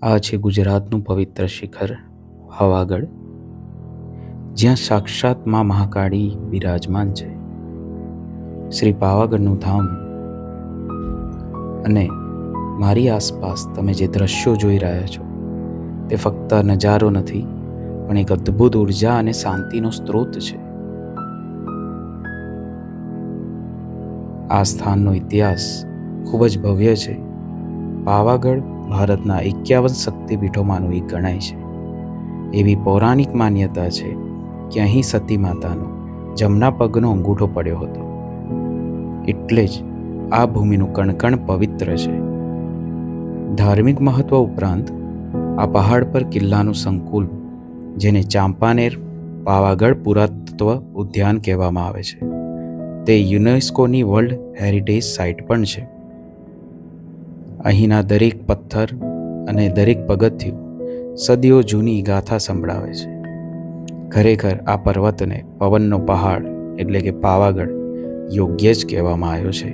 આ છે ગુજરાતનું પવિત્ર શિખર પાવાગઢ, જ્યાં સાક્ષાત મા મહાકાળી બિરાજમાન છે. શ્રી પાવાગઢનું ધામ અને મારી આસપાસ તમે જે દ્રશ્યો જોઈ રહ્યા છો તે ફક્ત નજારો નથી, પણ એક અદ્ભુત ઉર્જા અને શાંતિનો સ્ત્રોત છે. આ સ્થાનનો ઇતિહાસ ખૂબ જ ભવ્ય છે. પાવાગઢ ભારતના 51 શક્તિપીઠોમાંનું એક ગણાય છે. એવી પૌરાણિક માન્યતા છે કે અહીં સતી માતાનો જમણા પગનો અંગૂઠો પડ્યો હતો. એટલે જ આ ભૂમિનું કણકણ પવિત્ર છે. ધાર્મિક મહત્વ ઉપરાંત આ પહાડ પર કિલ્લાનું સંકુલ, જેને ચાંપાનેર પાવાગઢ પુરાતત્વ ઉદ્યાન કહેવામાં આવે છે, તે યુનેસ્કોની વર્લ્ડ હેરિટેજ સાઇટ પણ છે. અહીંના દરેક પથ્થર અને દરેક પગથિયું સદીઓ જૂની ગાથા સંભળાવે છે. ખરેખર આ પર્વતને પવનનો પહાડ એટલે કે પાવાગઢ યોગ્ય જ કહેવામાં આવ્યો છે,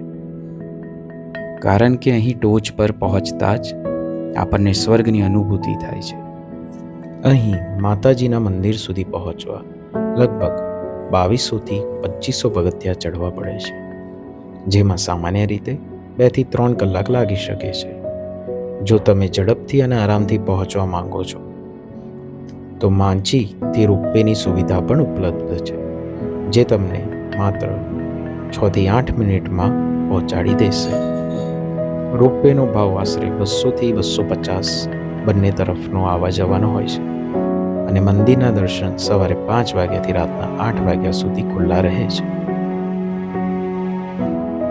કારણ કે અહીં ટોચ પર પહોંચતા જ આપણને સ્વર્ગની અનુભૂતિ થાય છે. અહીં માતાજીના મંદિર સુધી પહોંચવા લગભગ 2200થી 2500 પગથિયાં ચડવા પડે છે, જેમાં સામાન્ય રીતે 2 થી 3 કલાક લાગી શકે છે. જો તમે ઝડપથી અને આરામથી પહોંચવા માંગો છો તો માંચીથી રોપવેની સુવિધા પણ ઉપલબ્ધ છે, જે તમને માત્ર 6 થી 8 મિનિટમાં પહોંચાડી દેશે. રોપવેનો ભાવ આશરે 200 થી 250 બંને તરફનો આવવા જવાનો હોય છે, અને મંદિરના દર્શન સવારે 5 વાગ્યાથી રાતના 8 વાગ્યા સુધી ખુલ્લા રહે છે.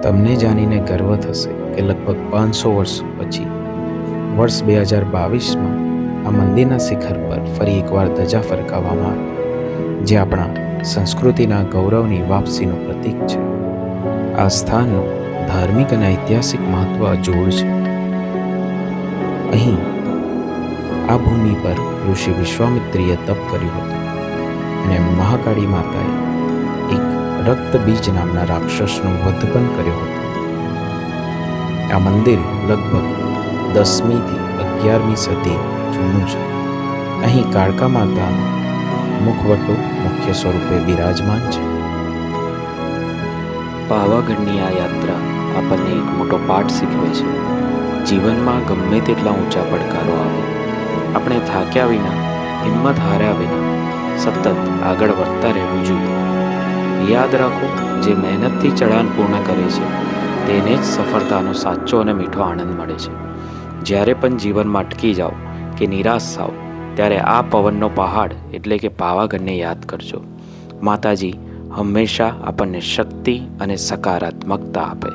તમને જાણીને ગર્વ થશે કે લગભગ 500 વર્ષ પછી વર્ષ 2022માં આ મંદિરના શિખર પર ફરી એકવાર ધજા ફરકાવવામાં આવી, જે આપણા સંસ્કૃતિના ગૌરવની વાપસીનું પ્રતીક છે. આ સ્થાનનું ધાર્મિક અને ઐતિહાસિક મહત્વ અજોડ છે. અહીં આ ભૂમિ પર ઋષિ વિશ્વામિત્રીએ તપ કર્યું હતું, અને મહાકાળી માતાએ એક રક્તબીજ નામના રાક્ષસનો વધ પણ કર્યો હતો. આ મંદિર લગભગ 10મી થી 11મી સદી જૂનું છે. અહીં કાળકા માતાનો મુખવટો મુખ્ય સ્વરૂપે બિરાજમાન છે. પાવાગઢની આ યાત્રા આપણને એક મોટો પાઠ શીખવે છે. જીવનમાં ગમે તેટલા ઊંચા પડકારો આવે, આપણે થાક્યા વિના, હિંમત હાર્યા વિના સતત આગળ વધતા રહેવું જોઈએ. યાદ રાખો, જે મહેનતથી ચઢાણ પૂર્ણ કરે છે તેને જ સફળતાનો સાચો અને મીઠો આનંદ મળે છે. જ્યારે પણ જીવનમાં અટકી જાઓ કે નિરાશ થાઓ, ત્યારે આ પવનનો પહાડ એટલે કે પાવાગઢને યાદ કરજો. માતાજી હંમેશા આપણને શક્તિ અને સકારાત્મકતા આપે.